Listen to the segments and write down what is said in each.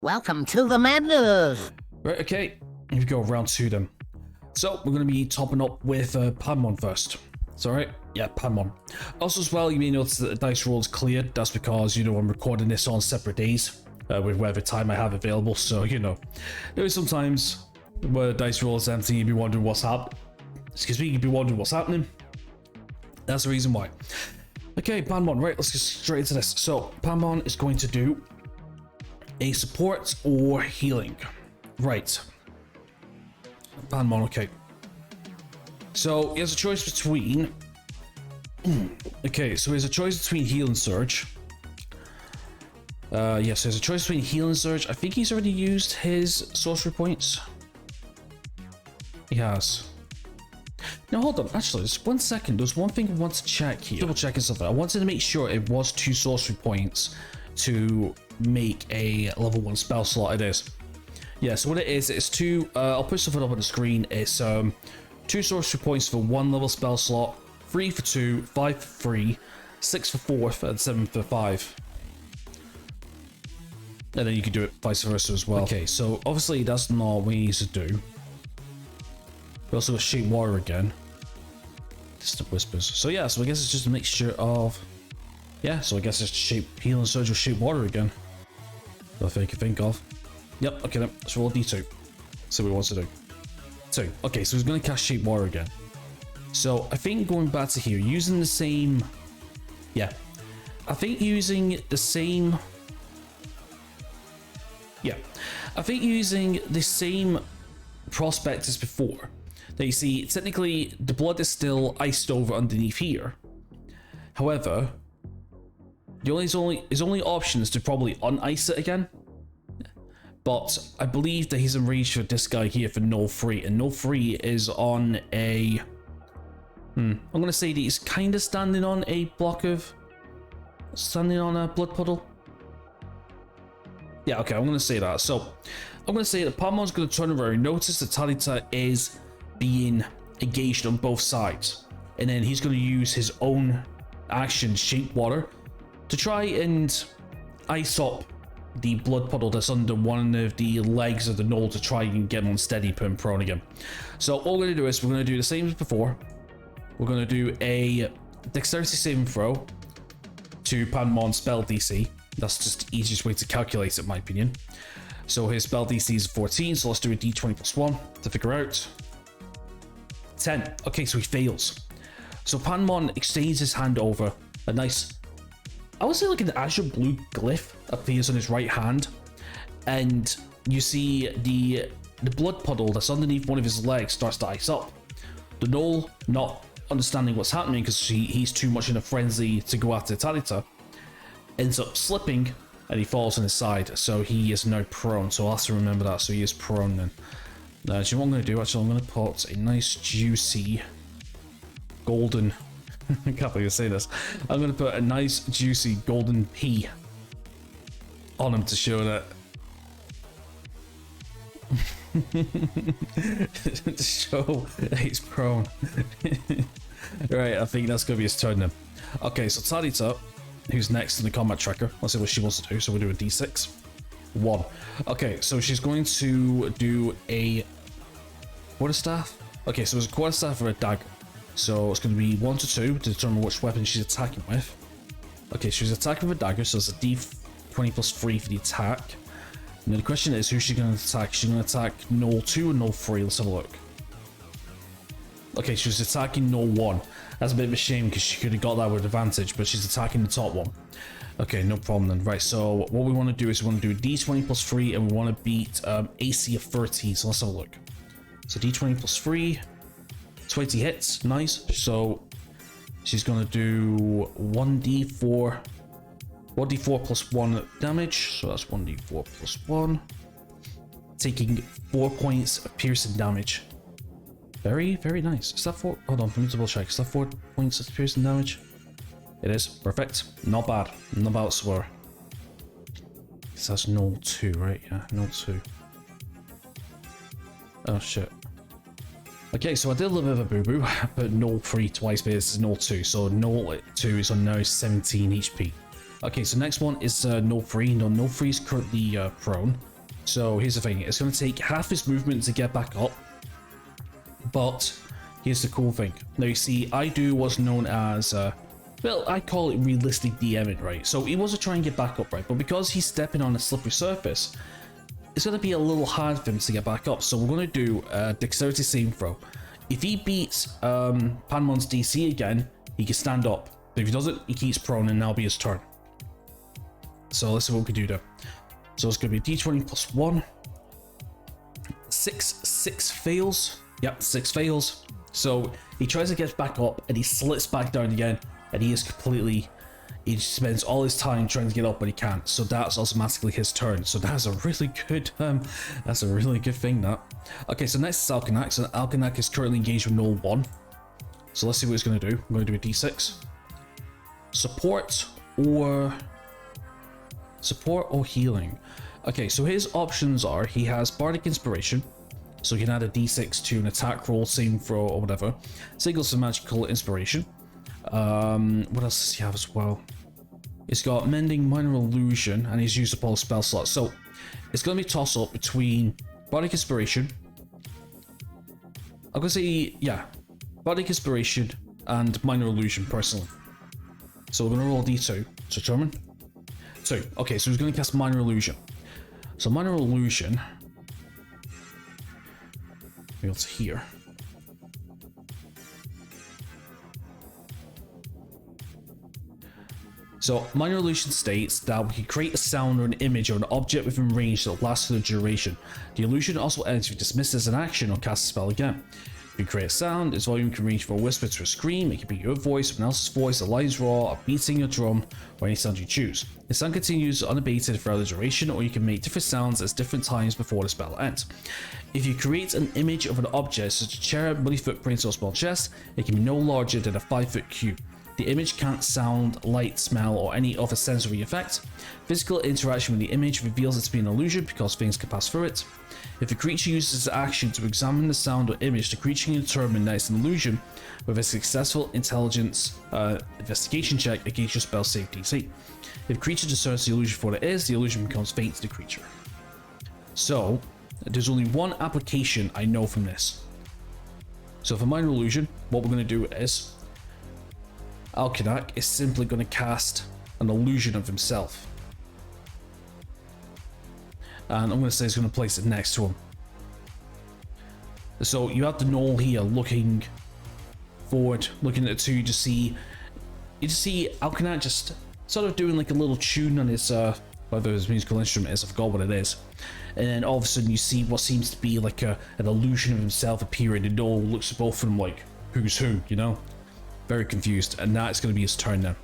Welcome to the madness. Right, okay, here we go, round 2 then. So, we're going to be topping up with Panmon first. It's alright? Yeah, Panmon. Also as well, you may notice that the dice roll is cleared. That's because, I'm recording this on separate days with whatever time I have available. So, there is sometimes where the dice roll is empty, you'd be wondering what's happening. Excuse me, you'd be wondering what's happening. That's the reason why. Okay, Panmon, right, let's get straight into this. So, Panmon is going to do a support or healing. Right. Panmon, okay. So he has a choice between... okay, so he has a choice between heal and surge. Yes, there's a choice between heal and surge. I think he's already used his sorcery points. He has. Now hold on, actually, just 1 second. There's one thing I want to check here. Double checking something. I wanted to make sure it was 2 sorcery points to make a level 1 spell slot. It is. Yeah, so what it is, it's 2, I'll put something up on the screen. It's 2 sorcery points for 1 level spell slot, 3 for 2, 5 for 3, 6 for 4, and 7 for 5. And then you can do it vice versa as well. Okay, so obviously that's not what he needs to do. We also got Shape Water again. Distant Whispers. So yeah, so I guess it's just a mixture of... yeah, so I guess it's Shape Heal and Surge or Shape Water again. Nothing I can think of. Yep, okay then, let's roll a d2. See what he wants to do. 2. Okay, so he's going to cast Shape Water again. So I think going back to here, using the same... yeah. I think using the same... yeah. I think using the same prospect as before. Now you see, technically, the blood is still iced over underneath here. However, his only option is to probably unice it again. But I believe that he's in range for this guy here for no free, and no free is on a... I'm gonna say that he's kind of standing on a block of... standing on a blood puddle. Yeah, okay, I'm gonna say that. So, I'm gonna say that Panmon's gonna turn around, notice that Talita is being engaged on both sides. And then he's gonna use his own action, Shape Water, to try and ice up the blood puddle that's under one of the legs of the knoll to try and get him unsteady, put him prone again. So all we're going to do is we're going to do the same as before. We're going to do a dexterity saving throw to Panmon's spell DC. That's just the easiest way to calculate it, in my opinion. So his spell DC is 14, so let's do a d20 plus 1 to figure out. 10. Okay, so he fails. So Panmon extends his hand over, a nice... I would say like an azure blue glyph appears on his right hand, and you see the blood puddle that's underneath one of his legs starts to ice up. The gnoll, not understanding what's happening because he's too much in a frenzy to go after Talita, ends up slipping and he falls on his side, so he is now prone. So I'll have to remember that, so he is prone then. Now, do you know what I'm going to do? Actually, I'm going to put a nice juicy golden... I can't believe I say this. I'm going to put a nice juicy golden pea on him to show that... to show that he's prone. Right, I think that's going to be his turn then. Okay, so Talita, who's next in the combat tracker, let's see what she wants to do. So we'll do a d6. 1. Okay, so she's going to do a quarterstaff. Okay, so it's a quarterstaff or a dagger. So it's going to be 1 to 2 to determine which weapon she's attacking with. Okay, she's attacking with a dagger, so it's a d20 plus 3 for the attack. And then the question is, who's she going to attack? She's going to attack Knoll 2 or Knoll 3? Let's have a look. Okay, she was attacking Knoll 1. That's a bit of a shame because she could have got that with advantage, but she's attacking the top one. Okay, no problem then. Right, so what we want to do is we want to do a d20 plus 3 and we want to beat AC of 13. So let's have a look. So d20 plus 3. 20 hits, nice. So she's gonna do 1d4 plus 1 damage, so that's 1d4 plus 1, taking 4 points of piercing damage. Very, very nice. Is that 4? Hold on, let me double check. Is that 4 points of piercing damage? It is. Perfect. Not bad. Not bad whatsoever. So that's Knoll 2, right? Yeah, Knoll 2. Oh shit. Okay, so I did a little bit of a boo-boo, but Knoll 3 twice, but this is Knoll 2. So Knoll 2 is on now 17 HP. Okay, so next one is Knoll 3. No, Knoll 3 is currently prone. So here's the thing, it's going to take half his movement to get back up, but here's the cool thing. Now you see, I do what's known as, well, I call it realistic DMing, right? So he wants to try and get back up, right? But because he's stepping on a slippery surface, it's going to be a little hard for him to get back up. So we're going to do a dexterity saving throw. If he beats Panemon's DC again, he can stand up. But if he doesn't, he keeps prone and that'll be his turn. So let's see what we can do there. So it's going to be a d20 plus 1. 6 fails. Yep, 6 fails. So he tries to get back up and he slips back down again, and he is completely, he spends all his time trying to get up but he can't. So that's automatically his turn. So that's a really good thing, that. Okay, so next is Alkanac. So Alkanac is currently engaged with Null 1. So let's see what he's going to do. I'm going to do a d6. Support or healing. Okay, so his options are, he has Bardic Inspiration, so he can add a d6 to an attack roll, saving throw, or whatever. Signals of Magical Inspiration. What else does he have as well? He's got Mending, Minor Illusion, and he's used up all the spell slots. So it's going to be a toss up between Bardic Inspiration. I'm going to say, yeah, Bardic Inspiration and Minor Illusion, personally. So we're going to roll a d2 to determine. 2. Okay, so he's going to cast Minor Illusion. So Minor Illusion, maybe it's here. So Minor Illusion states that we can create a sound or an image or an object within range that lasts for the duration. The illusion also ends if you dismiss as an action or cast a spell again. If you create a sound, its volume can range from a whisper to a scream. It can be your voice, someone else's voice, a lion's roar, a beating a drum, or any sound you choose. The sound continues unabated throughout the duration, or you can make different sounds at different times before the spell ends. If you create an image of an object, such as a chair, muddy footprints, or small chest, it can be no larger than a 5-foot cube. The image can't sound, light, smell, or any other sensory effect. Physical interaction with the image reveals it to be an illusion because things can pass through it. If a creature uses its action to examine the sound or image, the creature can determine that it's an illusion with a successful intelligence investigation check against your spell save DC. If the creature discerns the illusion for what it is, the illusion becomes faint to the creature. So, there's only one application I know from this. So for Minor Illusion, what we're going to do is, Alkanac is simply going to cast an illusion of himself. And I'm going to say he's going to place it next to him. So you have the knoll here looking forward, looking at the two to see, you just see Alkanac just sort of doing like a little tune on his, whether his musical instrument is, I forgot what it is. And then all of a sudden you see what seems to be like an illusion of himself appearing, and Noel looks at both of them like, who's who, you know? Very confused, and that's going to be his turn now.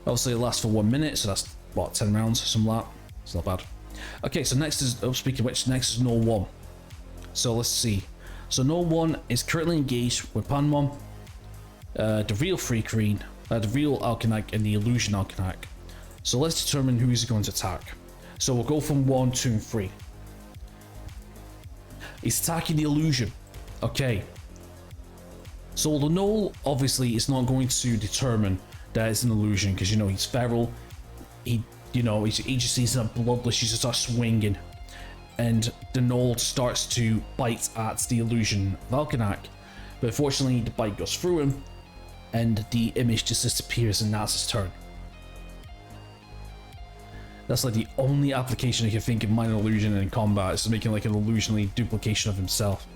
Obviously it lasts for 1 minute, so that's, what, 10 rounds, something like that. It's not bad. Okay, so next is, oh, speaking of which, next is Noel 1. So let's see. So Noel 1 is currently engaged with Panemon, the real Freakerine, the real Alkanac, and the illusion Alkanac. So let's determine who he's going to attack. So we'll go from 1, 2, and 3. He's attacking the illusion. Okay. So the Knoll obviously is not going to determine that it's an illusion because, you know, he's feral. He just sees a bloodless, he just starts swinging. And the Knoll starts to bite at the illusion of Alkanac. But fortunately, the bite goes through him and the image just disappears, and that's his turn. That's like the only application I can think of minor illusion in combat, is making like an illusionary duplication of himself.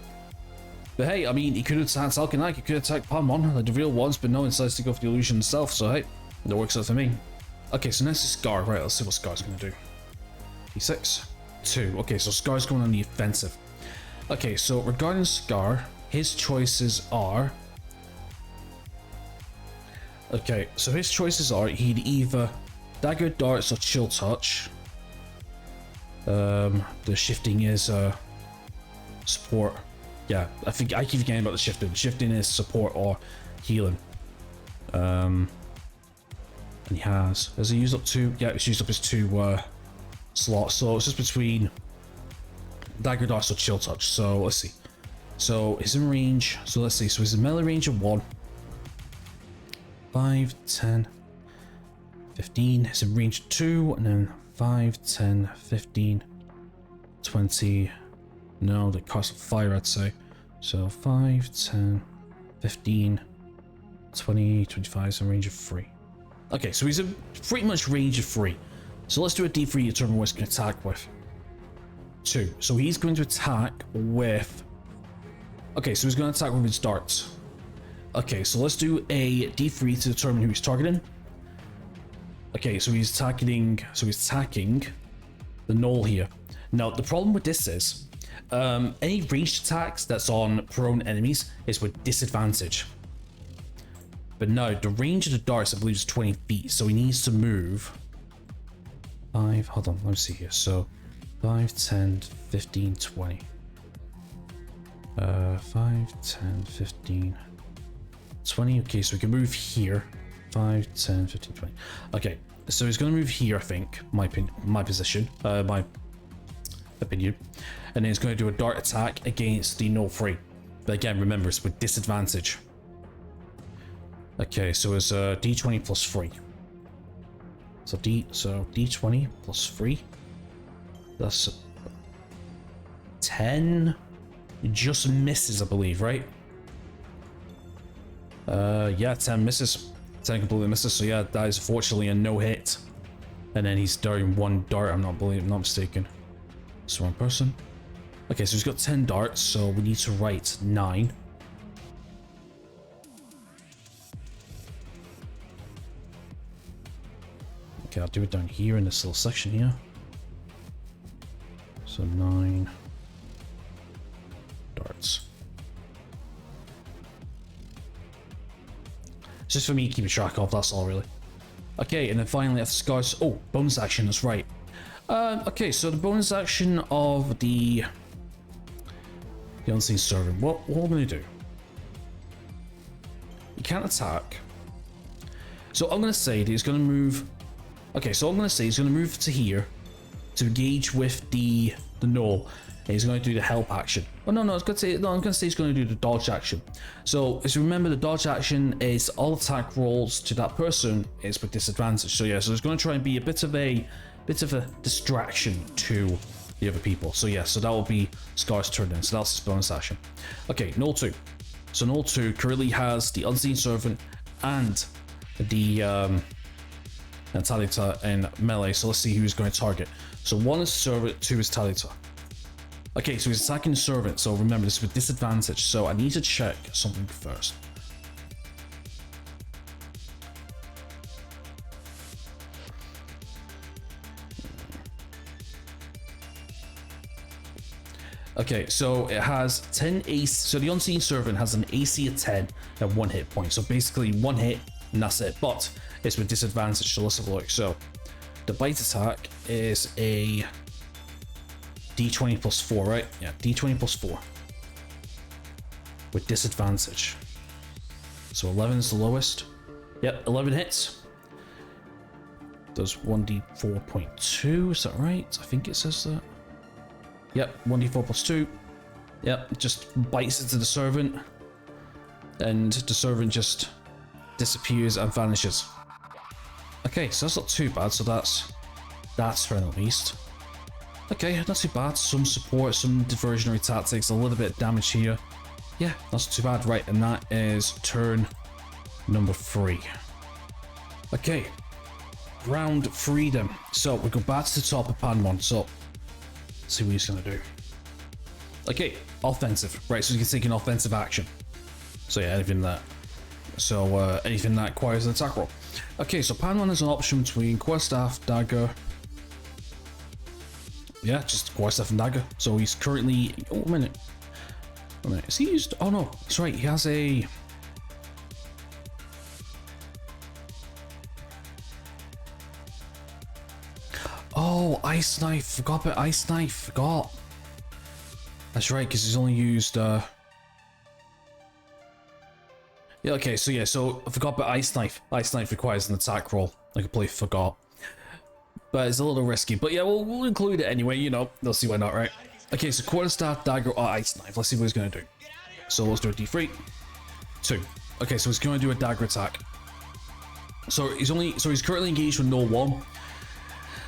But hey, I mean, he could attack Alkanac, he could attack Panemon, like the real ones, but no one decides to go for the illusion himself, so hey, that works out for me. Okay, so next is Scar. Right, let's see what Scar's gonna do. D6, 2. Okay, so Scar's going on the offensive. Okay, so regarding Scar, his choices are... Okay, so his choices are, he'd either Dagger, Darts, or Chill Touch. The shifting is support. Yeah, I think I keep forgetting about the shifting. Shifting is support or healing. And he has he used up 2? Yeah, he's used up his 2 slots. So it's just between Dagger, Darts, or Chill Touch. So let's see. So he's in range. So let's see. So he's in melee range of 1. 5, 10, 15. He's in range 2, and then 5, 10, 15, 20. No, the cost of fire, I'd say. So 5, 10, 15, 20, 25 is a range of 3. Okay, so he's a pretty much range of 3. So let's do a D3 to determine what he's going to attack with. 2. So he's going to attack with... Okay, so he's going to attack with his darts. Okay, so let's do a D3 to determine who he's targeting. Okay, so he's attacking... So he's attacking the knoll here. Now, the problem with this is... any ranged attacks that's on prone enemies is with disadvantage. But no, the range of the darts I believe is 20 feet, so he needs to move 5, hold on, let me see here. So 5, 10, 15, 20. 5, 10, 15, 20. Okay, so we can move here. 5, 10, 15, 20. Okay, so he's gonna move here, I think. My position, my opinion. And then he's going to do a dart attack against the null 3. But again, remember, it's with disadvantage. Okay, so it's D20 plus 3. So D20 plus 3. That's 10. Just misses, I believe, right? Yeah, 10 misses. 10 completely misses. So yeah, that is unfortunately a no hit. And then he's doing 1 dart. I'm not mistaken. It's the wrong person. Okay, so he's got 10 darts, so we need to write 9. Okay, I'll do it down here in this little section here. So 9 darts. It's just for me keeping track of, that's all really. Okay, and then finally after scars, oh, bonus action, that's right. Okay, so the bonus action of the unseen servant, what we're gonna do? You can't attack. So I'm gonna say that he's gonna move. Okay, so I'm gonna say he's gonna move to here to engage with the knoll. And he's gonna do the help action. Oh no, I was gonna say he's gonna do the dodge action. So as you remember, the dodge action is all attack rolls to that person is with disadvantage. So yeah, so it's gonna try and be a bit of a distraction to the other people. So yeah, so that will be Scar's turn then. So that's his bonus action. Okay, Knoll 2. So Knoll 2 currently has the Unseen Servant and the Talita in melee. So let's see who he's going to target. So 1 is Servant, 2 is Talita. Okay, so he's attacking the Servant. So remember, this is with disadvantage. So I need to check something first. Okay, so it has 10 AC. So the Unseen Servant has an AC of 10 and 1 hit point. So basically 1 hit and that's it. But it's with disadvantage. So let's have a look. So the bite attack is a D20 plus 4, right? Yeah, D20 plus 4 with disadvantage. So 11 is the lowest. Yep, 11 hits. Does 1d4.2. Is that right? I think it says that. Yep, 1d4 plus 2. Yep, just bites into the servant. And the servant just disappears and vanishes. Okay, so that's not too bad. So that's turn at least. Okay, not too bad. Some support, some diversionary tactics, a little bit of damage here. Yeah, that's not too bad. Right, and that is turn number 3. Okay, round freedom. So we go back to the top of Panwon. So see what he's gonna do. Okay, offensive. Right, so he's taking offensive action. So yeah, anything that. So anything that requires an attack roll. Okay, so Panwon has an option between Quarterstaff, Dagger. Yeah, just Quarterstaff and Dagger. So he's currently. Oh, a minute. Is he used? Oh no, that's right. He has a. Oh, Ice Knife. Forgot about Ice Knife. Forgot. That's right, because he's only used. Yeah, okay, so yeah, so I forgot about Ice Knife. Ice Knife requires an attack roll. I completely forgot. But it's a little risky. But yeah, we'll include it anyway, you know. They'll see why not, right? Okay, so Quarterstaff, Dagger, or Ice Knife. Let's see what he's going to do. So let's do a D3. 2. Okay, so he's going to do a Dagger attack. So he's currently engaged with Knoll 1.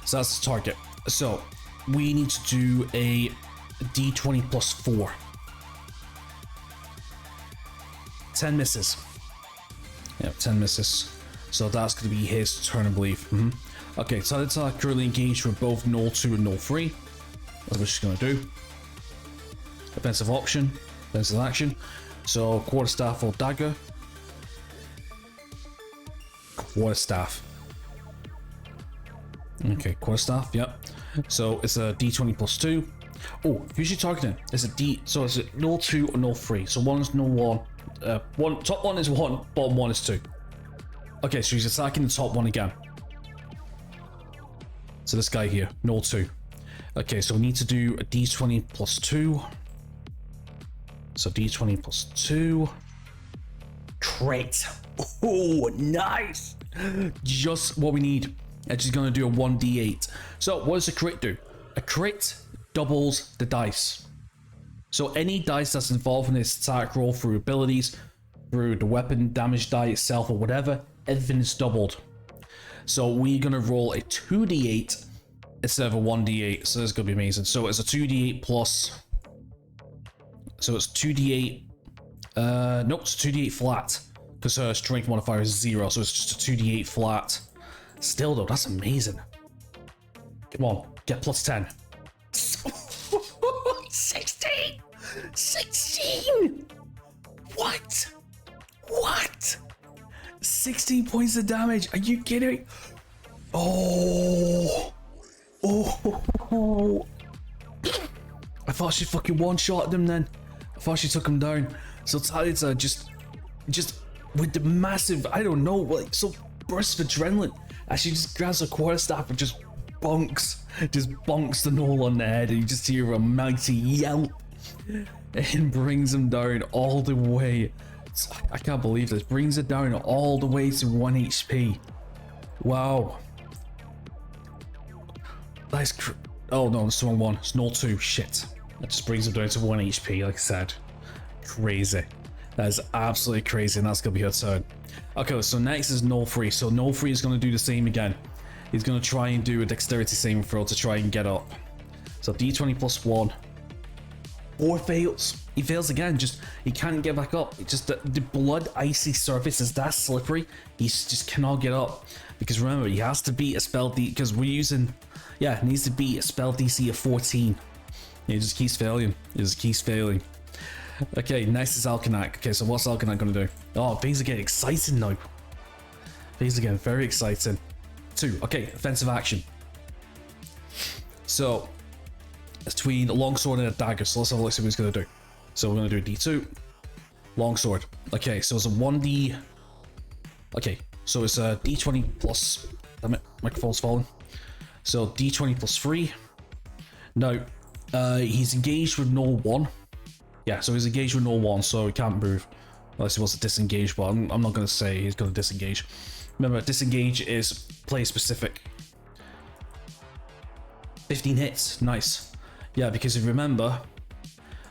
So that's the target. So we need to do a d20 plus 4. 10 misses. Yeah, 10 misses. So that's going to be his turn, I believe. Okay, so let's currently engage with both null 2 and null 3. That's what she's going to do. Offensive option, offensive action. So quarterstaff or dagger. Quarterstaff. Okay, quarterstaff, yep. So it's a d20 plus 2. Oh, who's she targeting? It's a d. So it's a null 2 or null 3. So one's null 1. Top one is 1, bottom one is 2. Okay, so he's attacking the top one again. So this guy here, null 2. Okay, so we need to do a d20 plus 2. So d20 plus 2. Crit. Oh, nice. Just what we need. And she's going to do a 1d8. So what does a crit do? A crit doubles the dice. So any dice that's involved in this attack roll through abilities, through the weapon damage die itself or whatever, everything is doubled. So we're going to roll a 2d8 instead of a 1d8. So this is going to be amazing. So it's a 2d8 plus... So it's 2d8... Nope, it's 2d8 flat. Because her strength modifier is 0. So it's just a 2d8 flat. Still though, that's amazing. Come on, get plus 10. 16! 16! What? What? 16 points of damage. Are you kidding? Oh. Oh. I thought she fucking one-shot them then. I thought she took him down. So Talitha just with the massive, I don't know, like, so burst of adrenaline. And she just grabs a quarterstaff and just bonks the gnoll on the head, and you just hear a mighty yelp and brings him down all the way. I can't believe this. Brings it down all the way to 1 HP. Wow. That's oh no, it's the wrong one. It's null 2. Shit. That just brings him down to 1 HP, like I said. Crazy. That is absolutely crazy, and that's gonna be her turn. Okay, so next is null 3. So null 3 is gonna do the same again. He's gonna try and do a dexterity saving throw to try and get up. So d20 plus 1. 4 fails. He fails again. Just he can't get back up. It just the blood icy surface is that slippery. He just cannot get up. Because remember, he has to beat a spell because we're using. Yeah, he needs to beat a spell DC of 14. He just keeps failing. He just keeps failing. Okay, next is Alkanac. Okay, so what's Alkanac gonna do? Oh, things are getting exciting now. Things are getting very exciting. 2. Okay, offensive action. So it's between a longsword and a dagger. So let's have a look, see what he's gonna do. So we're gonna do a d2. Longsword. Okay, so it's a 1d. Okay, so it's a d20 plus. Damn it, microphone's falling. So d20 plus 3. Now, he's engaged with null 1. Yeah, so he's engaged with null 1, so he can't move unless he wants to disengage. But I'm not gonna say he's gonna disengage. Remember, disengage is play specific. 15 hits, nice. Yeah, because if you remember,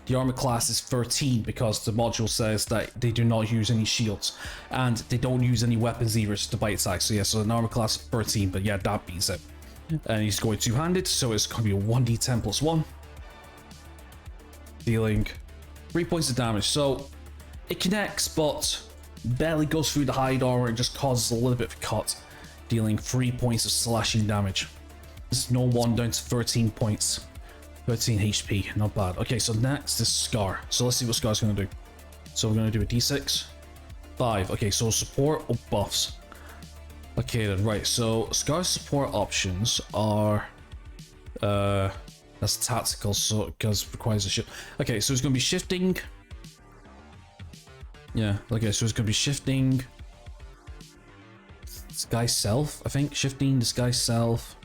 the armor class is 13 because the module says that they do not use any shields and they don't use any weapons either to bite attack. So yeah, so an armor class of 13, but yeah, that beats it. And he's going two-handed, so it's going to be a 1d10 plus 1. Dealing 3 points of damage. So it connects, but barely goes through the hide armor and just causes a little bit of a cut. Dealing 3 points of slashing damage. This is no 1 down to 13 points. 13 HP, not bad. Okay, so next is Scar. So let's see what Scar's going to do. So we're going to do a d6. 5. Okay, so support or buffs. Okay then, right. So Scar's support options are... that's tactical, so because it requires a shift. Okay, so it's going to be shifting. Yeah, okay, so it's going to be shifting... Disguise Self, I think. Shifting, Disguise Self.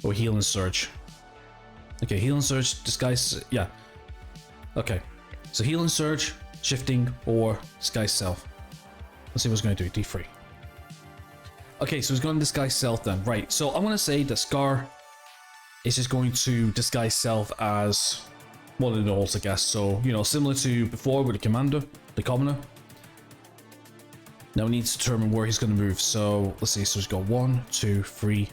Or Heal and Surge. Okay, Heal and Surge, Disguise... Yeah. Okay. So Heal and Surge, Shifting, or Disguise Self. Let's see what it's going to do. D3. Okay, so it's going to Disguise Self then. Right, so I'm going to say that Scar is just going to Disguise Self as one of the gnolls, I guess. So, you know, similar to before with the Commander, the Commoner. Now we need to determine where he's going to move. So let's see. So he's got 1, 2, 3,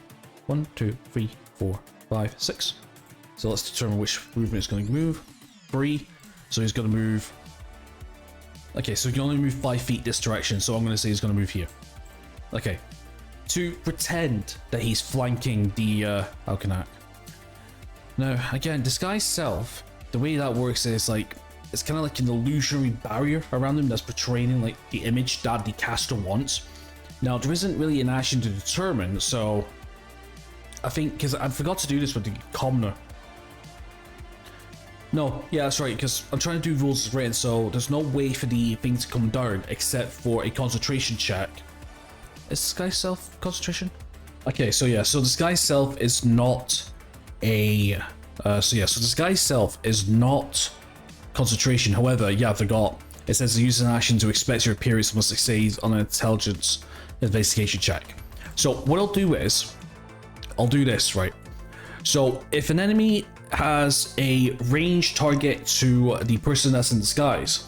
1, 2, 3, 4, 5, 6. So let's determine which movement is going to move. 3. So he's going to move. Okay, so he can only move 5 feet this direction. So I'm going to say he's going to move here. Okay. To pretend that he's flanking the Alkanak. Now, again, disguise self, the way that works is like, it's kind of like an illusionary barrier around him that's portraying like the image that the caster wants. Now, there isn't really an action to determine, so I think, because I forgot to do this with the commoner. No, yeah, that's right, because I'm trying to do rules as written, so there's no way for the thing to come down except for a concentration check. Is disguise self concentration? Okay, so yeah, so disguise self is not a... so disguise self is not concentration. However, yeah, I forgot. It says use an action to expect your appearance must succeed on an intelligence investigation check. So what I'll do is, I'll do this, right? So if an enemy has a ranged target to the person that's in disguise,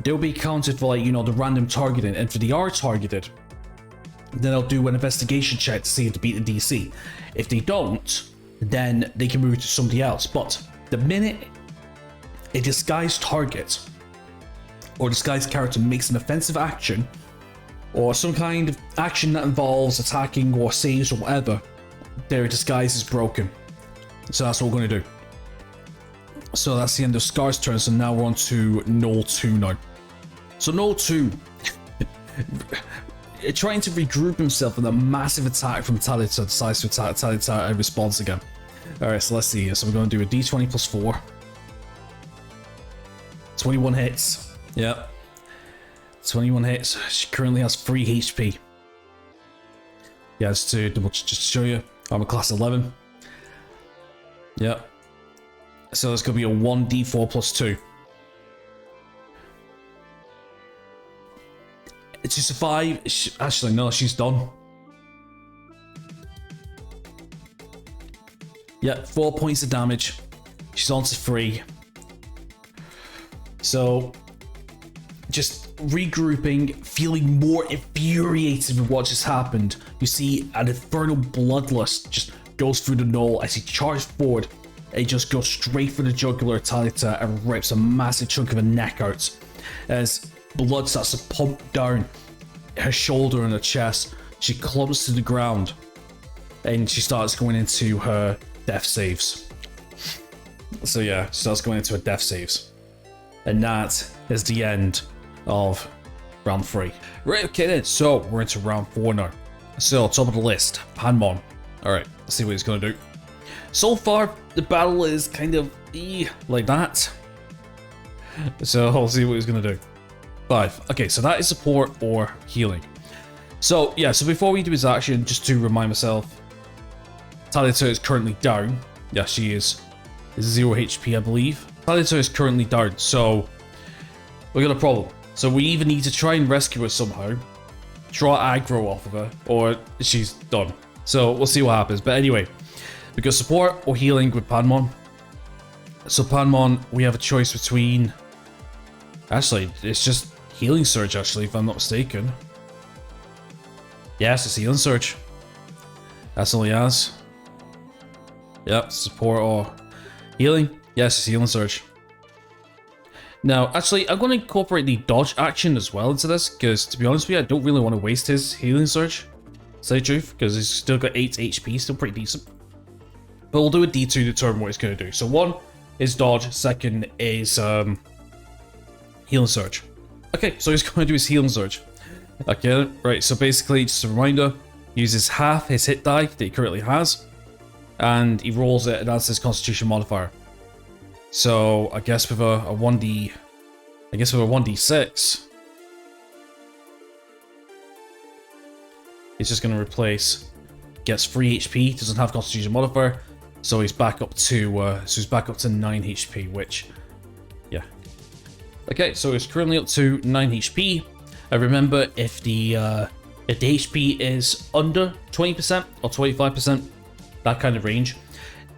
they'll be counted for, like, you know, the random targeting, and if they are targeted, then I'll do an investigation check to see if they beat the DC. If they don't, then they can move to somebody else. But the minute a disguised target or disguised character makes an offensive action or some kind of action that involves attacking or saves or whatever, their disguise is broken. So that's what we're going to do. So that's the end of Scar's turn. So now we're on to Null 2 now. So Null 2 trying to regroup himself with a massive attack from Talita, decides to attack Talita and responds again. Alright, so let's see. So we're going to do a d20 plus 4. 21 hits. Yep. 21 hits. She currently has 3 HP. Yeah, just to show you. I'm a class 11. Yep. So it's going to be a 1d4 plus 2. To survive, actually no, she's done. Yeah, 4 points of damage. She's on to 3. So, just regrouping, feeling more infuriated with what just happened. You see an infernal bloodlust just goes through the knoll as he charges forward. He just goes straight for the jugular Talita and rips a massive chunk of her neck out. As blood starts to pump down her shoulder and her chest, she clumps to the ground and she starts going into her death saves. So yeah, she starts going into her death saves. And that is the end of round 3. Right, okay then, so we're into round 4 now. So, top of the list, Panmon. Alright, let's see what he's going to do. So far, the battle is kind of like that. So, I'll see what he's going to do. 5. Okay, so that is support or healing. So, yeah, so before we do his action, just to remind myself, Talita is currently down. Yeah, she is. It's 0 HP, I believe. Talita is currently down, so we got a problem. So we either need to try and rescue her somehow, draw aggro off of her, or she's done. So we'll see what happens. But anyway, we got support or healing with Panmon. So Panmon, we have a choice between... Actually, it's just Healing Surge, actually, if I'm not mistaken. Yes, it's Healing Surge. That's all he has. Yep, support or healing. Yes, it's Healing Surge. Now, actually, I'm going to incorporate the dodge action as well into this, because to be honest with you, I don't really want to waste his Healing Surge, to say the truth, because he's still got 8 HP, still pretty decent. But we'll do a D2 to determine what he's going to do. So 1 is dodge, 2nd is Healing Surge. Okay, so he's going to do his Healing Surge. Okay, right, so basically, just a reminder, he uses half his hit die that he currently has, and he rolls it and adds his Constitution modifier. So I guess with a 1d, I guess with a 1d6, he's just going to replace. Gets 3 HP, doesn't have Constitution modifier, so he's back up to 9 HP, which, yeah. Okay, so he's currently up to 9 HP. Remember, if the HP is under 20% or 25%, that kind of range,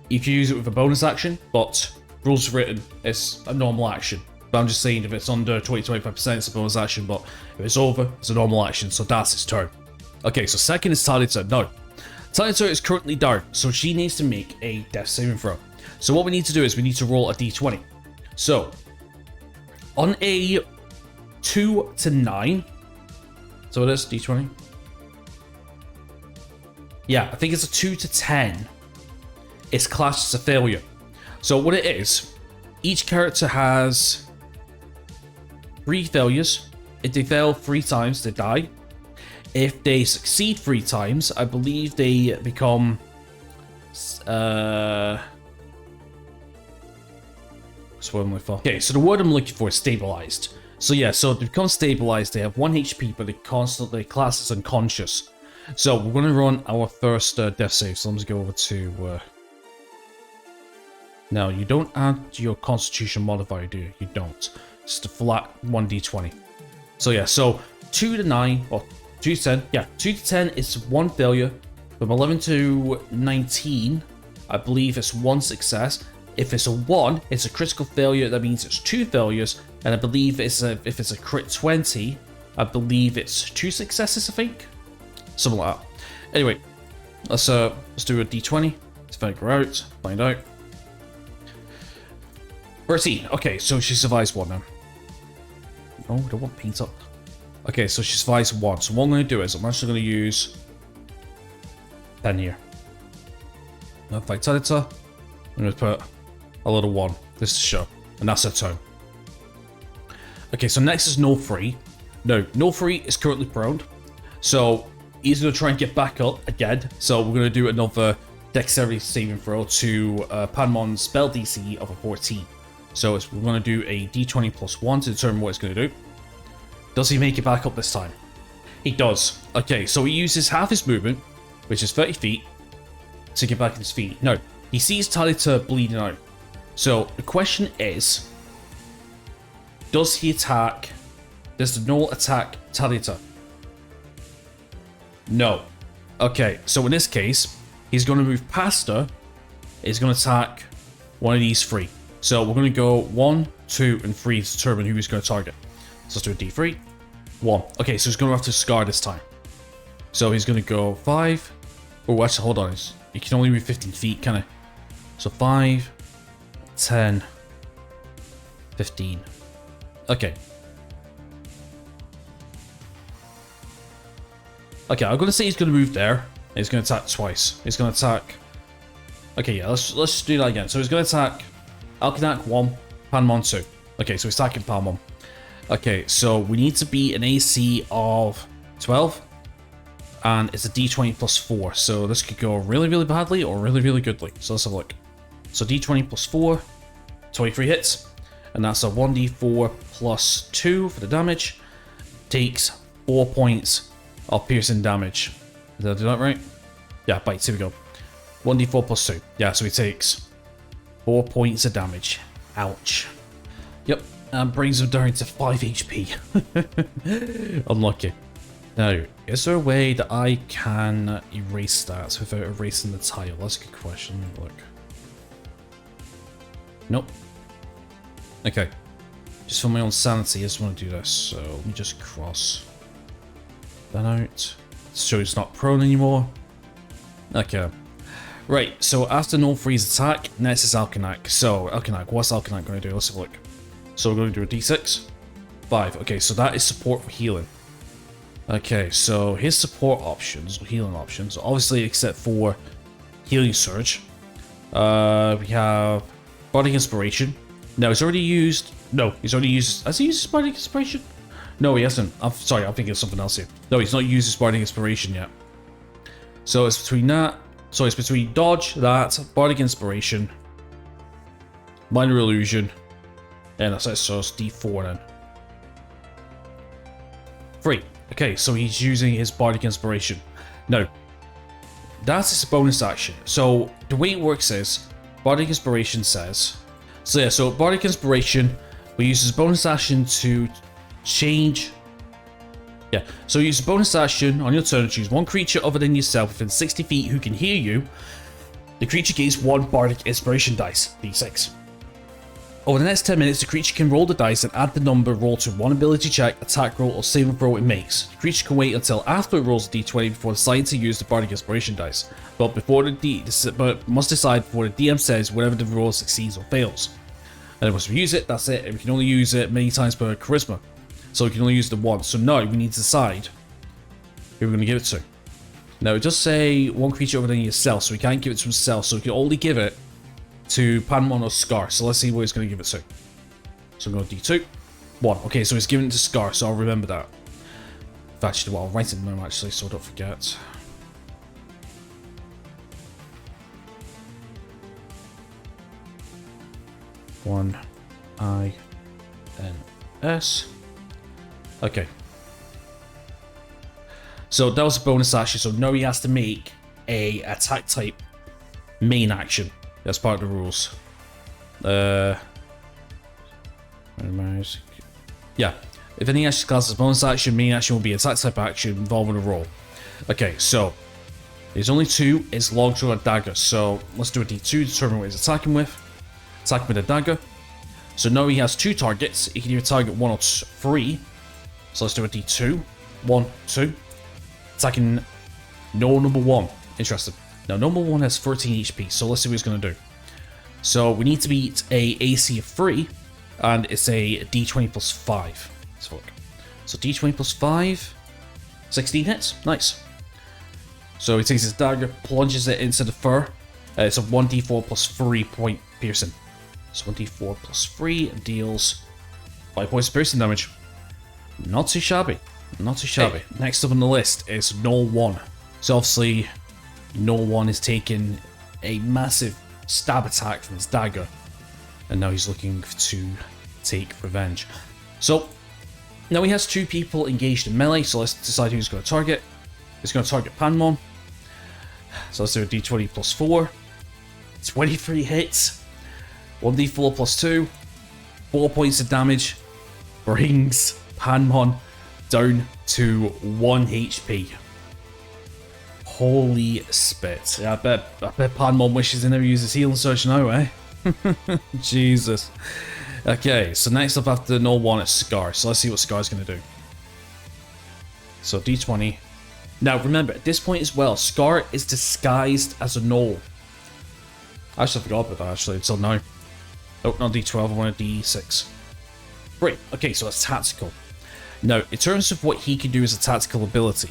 you can use it with a bonus action, but rules written, it's a normal action. But I'm just saying, if it's under 20-25%, it's a bonus action, but if it's over, it's a normal action, so that's his turn. Okay, so 2nd is Talita. No, Talitha is currently down, so she needs to make a death saving throw. So what we need to do is we need to roll a d20. So, on a 2 to 9, so it is d20. Yeah, I think it's a 2 to 10. It's classed as a failure. So what it is, each character has 3 failures. If they fail 3 times, they die. If they succeed 3 times, I believe they become okay, so the word I'm looking for is stabilized. So yeah, so to become stabilized, they have 1 HP, but they constantly class as unconscious. So we're going to run our first death save. So let's go over to... Now, you don't add your constitution modifier, do you? You don't. It's the flat 1d20. So yeah, so 2 to 9, or 2 to 10. Yeah, 2 to 10 is 1 failure. From 11 to 19, I believe it's 1 success. If it's a 1, it's a critical failure. That means it's 2 failures. And I believe if it's a crit 20, I believe it's 2 successes, I think. Something like that. Anyway, let's do a d20 to find out. 13. Okay, so she survives 1 now. Oh, I don't want paint up. Okay, so she survives 1. So what I'm going to do is I'm actually going to use 10 here. Vitality. I'm going to put a little 1. This to show. And that's her turn. Okay, so next is No Free. No, No Free is currently prone. So he's going to try and get back up again. So we're going to do another dexterity saving throw to Panmon's spell DC of a 14. So we're going to do a d20 plus 1 to determine what it's going to do. Does he make it back up this time? He does. Okay, so he uses half his movement, which is 30 feet, to get back on his feet. No, he sees Talitha bleeding out. So the question is, does he attack? Does the Gnoll attack Talitha? No. Okay, so in this case, he's going to move past her. He's going to attack one of these 3. So we're going to go 1, 2, and 3 to determine who he's going to target. So let's do a d3. 1. Okay, so he's going to have to scar this time. So he's going to go 5. Oh, actually, hold on. You can only move 15 feet, can I? So 5, 10, 15. Okay. Okay, I'm going to say he's going to move there. He's going to attack twice. He's going to attack... Okay, yeah, let's do that again. So he's going to attack Alkanac 1, Panmon 2. Okay, so he's attacking Panmon. Okay, so we need to be an AC of 12. And it's a d20 plus 4. So this could go really, really badly or really, really goodly. So let's have a look. So d20 plus 4, 23 hits. And that's a 1d4 plus 2 for the damage. Takes 4 points of piercing damage. Did I do that right? Yeah, bites. Here we go. 1d4 plus 2. Yeah, so he takes 4 points of damage. Ouch. Yep, and brings him down to 5 HP. Unlucky. Now, is there a way that I can erase that without erasing the tile? That's a good question. Look. Nope. Okay. Just for my own sanity, I just want to do this. So let me just cross that out. So it's not prone anymore. Okay. Right, so after No Freeze attack, next is Alkanac. So, Alkanac, what's Alkanac going to do? Let's have a look. So we're going to do a d6. 5. Okay, so that is support for healing. Okay, so his support options, healing options, obviously except for Healing Surge. We have Bardic Inspiration. No, he's already used... No, he's already used... Has he used Bardic Inspiration? No, he hasn't. I'm sorry, I'm thinking of something else here. No, he's not used his Bardic Inspiration yet. So it's between that... So it's between Dodge, that, Bardic Inspiration, Minor Illusion, and that's it, so it's D4 then. 3. Okay, so he's using his Bardic Inspiration. Now, that's his bonus action. So the way it works is, Bardic Inspiration says... So yeah, so Bardic Inspiration, we use his bonus action to change... Yeah, so use a bonus action on your turn to choose one creature other than yourself within 60 feet who can hear you. The creature gains 1 Bardic Inspiration dice, d6. Over the next 10 minutes, the creature can roll the dice and add the number rolled to one ability check, attack roll, or saving throw it makes. The creature can wait until after it rolls a d20 before deciding to use the Bardic Inspiration dice. But but must decide before the DM says whatever the roll succeeds or fails. And then once we use it, that's it. And we can only use it many times per charisma. So we can only use it once. So now we need to decide who we're going to give it to. Now it does say one creature other than yourself, so we can't give it to himself. So we can only give it to Pinewell or Scar. So let's see what he's going to give it to. So I'm going to D2. 1. Okay, so he's giving it to Scar, so I'll remember that. Actually, well, I'll write it down actually, so I don't forget. One I-N-S. Okay. So that was a bonus action, so now he has to make a attack type main action. That's part of the rules. Yeah. If any action class is bonus action, main action will be attack type action involving a roll. Okay, so there's only 2. It's longsword and dagger. So let's do a D2 to determine what he's attacking with. Attacking with a dagger. So now he has 2 targets. He can either target 1 or 3. So let's do a D2. 1, 2. Attacking no number 1. Interesting. Now number 1 has 13 HP. So let's see what he's going to do. So we need to beat a AC of 3. And it's a D20 plus 5. Let's look. So D20 plus 5. 16 hits. Nice. So he takes his dagger, plunges it into the fur. It's a 1d4 plus 3 point piercing. So 1d4 plus 3 deals 5 points of piercing damage. Not too shabby. Not too shabby. Hey. Next up on the list is Null 1. So obviously, Null 1 is taking a massive stab attack from his dagger. And now he's looking to take revenge. So now he has 2 people engaged in melee, so let's decide who's going to target. He's going to target Pinewell. So let's do a d20 plus 4. 23 hits. 1d4 plus 2. 4 points of damage. Brings Pinewell down to 1 HP. Holy spit. Yeah, I bet Pinewell wishes he never used his healing surge now, eh? Jesus. Okay, so next up after Null 1 is Scar. So let's see what Scar's going to do. So d20. Now remember, at this point as well, Scar is disguised as a Null. I actually forgot about that actually until now. Oh, not d12, I want a d6. Great, okay, so it's tactical. Now, in terms of what he can do as a tactical ability,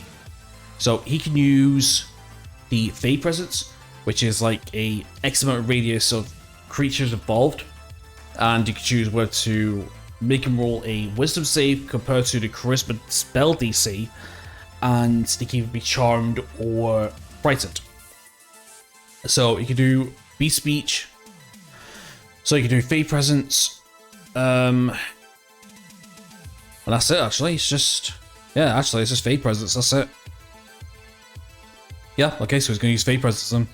so he can use the Fey Presence, which is like a X amount of radius of creatures involved, and you can choose whether to make him roll a Wisdom save compared to the Charisma spell DC, and they can either be Charmed or Frightened. So you can do Beast Speech, so you can do Fey Presence, and that's it actually. It's just, yeah, actually it's just Fey Presence, that's it. Yeah, okay, so he's going to use Fey Presence then.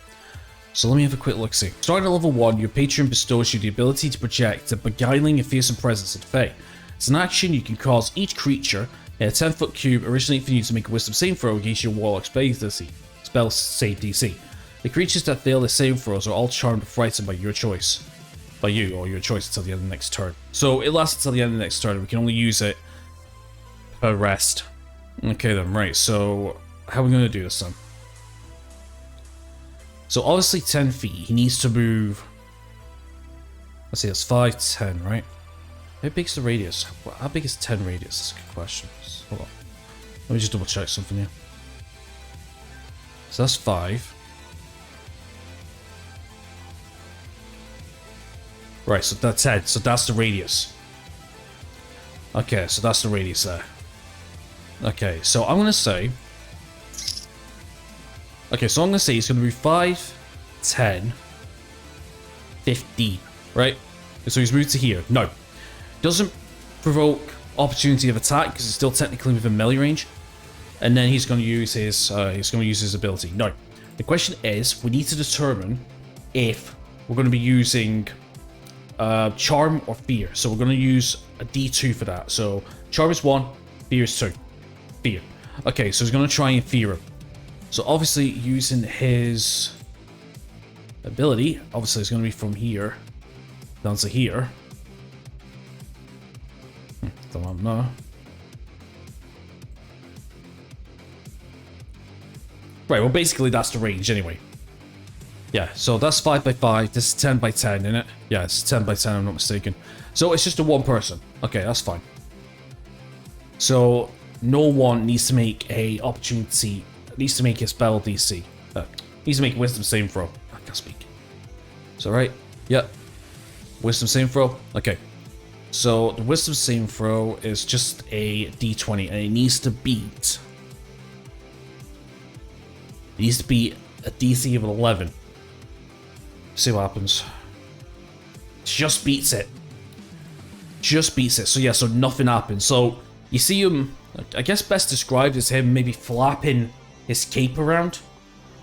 So let me have a quick look-see. Starting at level 1, your patron bestows you the ability to project a beguiling and fearsome presence of the Fae. As an action, you can cause each creature in a 10-foot cube originating for you to make a Wisdom saving throw against your Warlock spell save DC. The creatures that fail the saving throws are all charmed or frightened by your choice. By you, or your choice until the end of the next turn. So it lasts until the end of the next turn, we can only use it per rest. Okay then, right, so how are we going to do this then? So obviously 10 feet, he needs to move, let's see, that's 5, 10, right? How big is the radius? How big is 10 radius? That's a good question. Hold on. Let me just double check something here. So that's 5. Right, so that's 10, so that's the radius. Okay, so that's the radius there. Okay, so I'm going to say... Okay, so I'm going to say it's going to be 5, 10, 15, right? So he's moved to here. No. Doesn't provoke opportunity of attack because it's still technically within melee range. And then he's going to use his ability. No. The question is, we need to determine if we're going to be using Charm or Fear. So we're going to use a D2 for that. So Charm is 1, Fear is 2. Fear. Okay, so he's going to try and fear him. So obviously using his ability, obviously it's going to be from here down to here. Don't know. Right, well basically that's the range anyway. Yeah, so that's 5 by 5. This is 10 by 10, isn't it? Yeah, it's 10 by 10, I'm not mistaken. So it's just a one person. Okay, that's fine. So no one needs to make a opportunity, needs to make a spell DC. Needs to make a wisdom saving throw. I can't speak. Is that right? Yep. Wisdom saving throw. Okay. So the wisdom saving throw is just a d20 and it needs to beat. It needs to beat a DC of 11. See what happens. Just beats it. Just beats it. So yeah, so nothing happens. So you see him, I guess best described as him maybe flapping his cape around,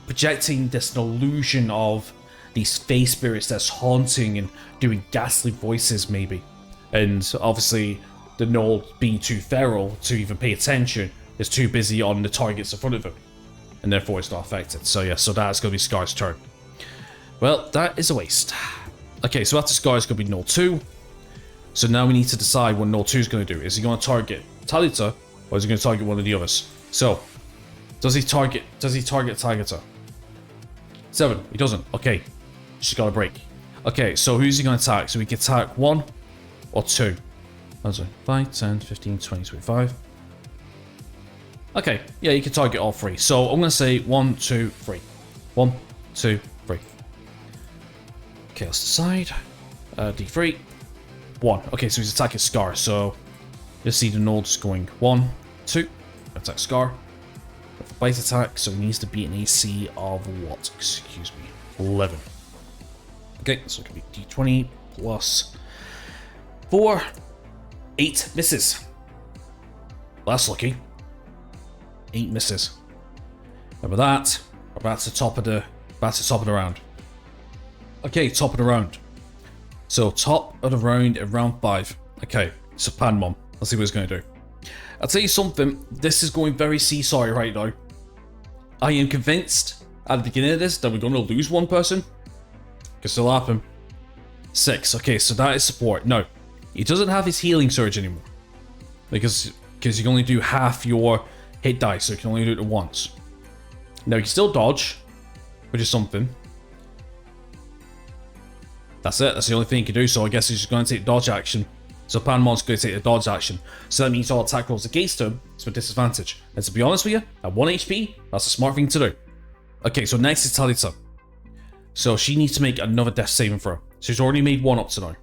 projecting this illusion of these face spirits that's haunting and doing ghastly voices maybe. And obviously the gnoll being too feral to even pay attention is too busy on the targets in front of him. And therefore it's not affected. So yeah, so that's going to be Scar's turn. Well, that is a waste. Okay, so after Scar, it's going to be Gnoll 2. So now we need to decide what Gnoll 2 is going to do. Is he going to target Talita, or is he going to target one of the others? So, does he target Talita? 7. He doesn't. Okay. She's got a break. Okay, so who's he going to attack? So we can attack 1 or 2. That's 5, 10, 15, 20, 25. Okay, yeah, you can target all 3. So I'm going to say 1, 2, 3. 1, 2, 3. Okay, let's decide. D3. 1. Okay, so he's attacking Scar. So you'll see the nodes going 1, 2. Attack Scar. With a bite attack, so he needs to beat an AC of what? Excuse me. 11. Okay, so it can be D20 plus 4. 8 misses. Well, that's lucky. 8 misses. And with that, we're back to top of the round. Okay, top of the round. So top of the round in round 5. Okay, so Panmon. Let's see what he's going to do. I'll tell you something. This is going very seesaw right now. I am convinced at the beginning of this that we're going to lose one person. Could still happen. 6. Okay, so that is support. No, he doesn't have his healing surge anymore. Because you can only do half your hit dice, so you can only do it once. Now, you can still dodge, which is something. That's it. That's the only thing he can do, so I guess he's just going to take dodge action. So Panmon's going to take the dodge action. So that means all attack rolls against him is with disadvantage. And to be honest with you, at 1 HP, that's a smart thing to do. Okay, so next is Talita. So she needs to make another death saving throw. She's already made 1 up to now.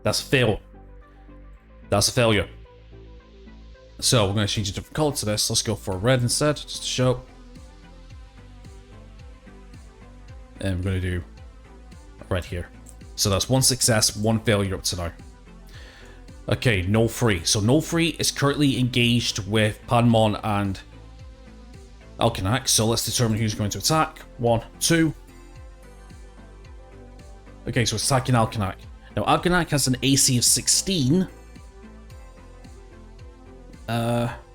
That's a fail. That's a failure. So we're going to change a different color to this. Let's go for red instead, just to show. And we're going to do red here. So that's 1 success, 1 failure up to now. Okay, Gnoll 3. So Gnoll 3 is currently engaged with Panmon and Alkanac. So let's determine who's going to attack. 1, 2. Okay, so it's attacking Alkanac. Now Alkanac has an AC of 16.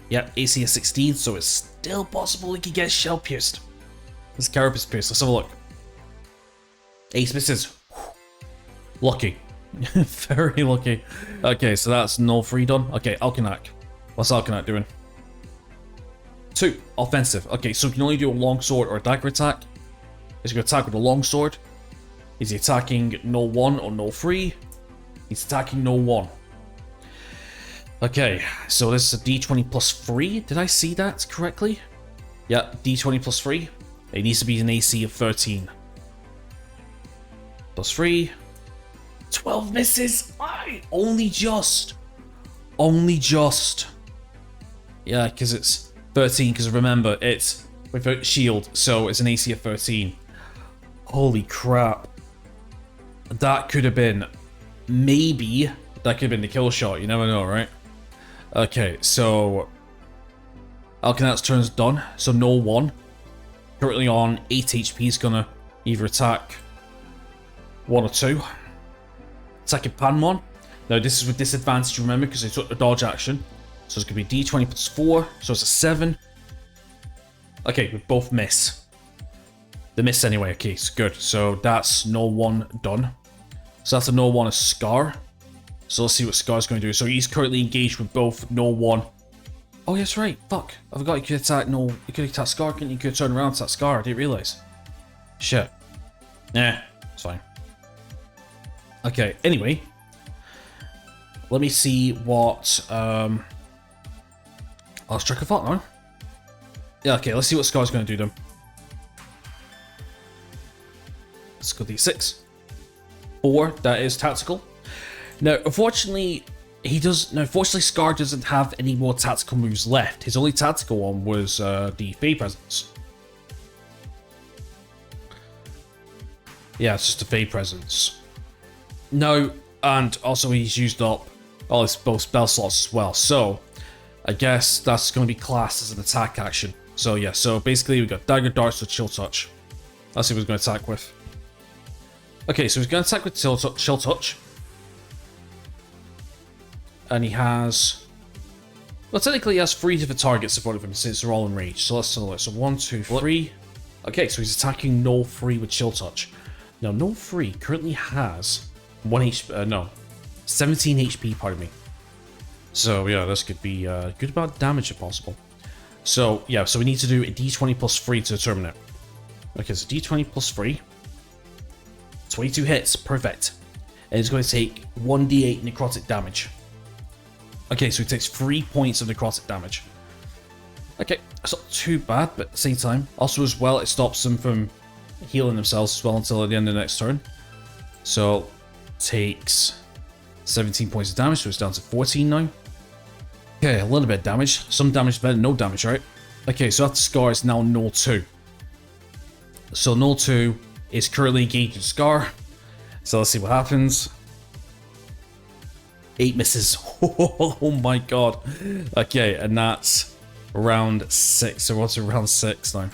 Yeah, AC of 16, so it's still possible he could get shell pierced. His carapace pierced. Let's have a look. Ace misses. Lucky. Very lucky. Okay, so that's Gnoll 3 done. Okay, Alkanac. What's Alkanac doing? 2. Offensive. Okay, so you can only do a longsword or a dagger attack. He's going to attack with a longsword. Is he attacking Gnoll 1 or Gnoll 3? He's attacking Gnoll 1. Okay, so this is a d20 plus 3. Did I see that correctly? Yeah, d20 plus 3. It needs to be an AC of 13. Plus 3. 12 misses. Why? Only just. Only just. Yeah, because it's 13. Because remember, it's without shield, so it's an AC of 13. Holy crap. That could have been. Maybe. That could have been the kill shot. You never know, right? Okay, so Alkanac's turn's done. So Gnoll 1, currently on 8 HP, is gonna either attack 1 or 2. Attacking Panmon. Now this is with disadvantage, remember, because they took the dodge action. So it's gonna be d20 plus 4, so it's a 7. Okay, we both miss. They miss anyway. Okay, so good. So that's Gnoll 1 done. So after Gnoll 1 is Scar. So let's see what Scar's going to do. So he's currently engaged with both Gnoll 1. Oh, yes, right. Fuck. I forgot you could attack Gnoll. You could attack Scar, couldn't you? You could turn around and attack Scar. I didn't realise. Shit. It's fine. Okay, anyway. Let me see what, I'll strike a thought now. Yeah, okay, let's see what Scar's going to do then. Let's go D6. 4, that is tactical. Now, unfortunately, Scar doesn't have any more tactical moves left. His only tactical one was the Fey Presence. Yeah, it's just a Fey Presence. No, and also he's used up all his both spell slots as well. So, I guess that's going to be classed as an attack action. So yeah, so basically we got Dagger, Darts, or Chill Touch. Let's see what he's going to attack with. Okay, so he's going to attack with Chill Touch. And he has... Well, technically he has 3 different targets in front of him since they're all in range. So let's have a look. So 1, 2, 3. Okay, so he's attacking Null 3 with Chill Touch. Now, Null 3 currently has 17 HP, pardon me. So yeah, this could be a good amount of damage if possible. So yeah, so we need to do a d20 plus 3 to determine it. Okay, so d20 plus 3. 22 hits, perfect. And it's going to take 1d8 necrotic damage. Okay, so he takes 3 points of necrotic damage. Okay, that's not too bad, but at the same time, also as well, it stops them from healing themselves as well until the end of the next turn. So, takes 17 points of damage, so it's down to 14 now. Okay, a little bit of damage. Some damage better than no damage, right? Okay, so after Scar is now Null 2. So Null 2 is currently engaged in Scar. So let's see what happens. 8 misses. Oh my god. Okay, and that's round 6. So what's round 6 now?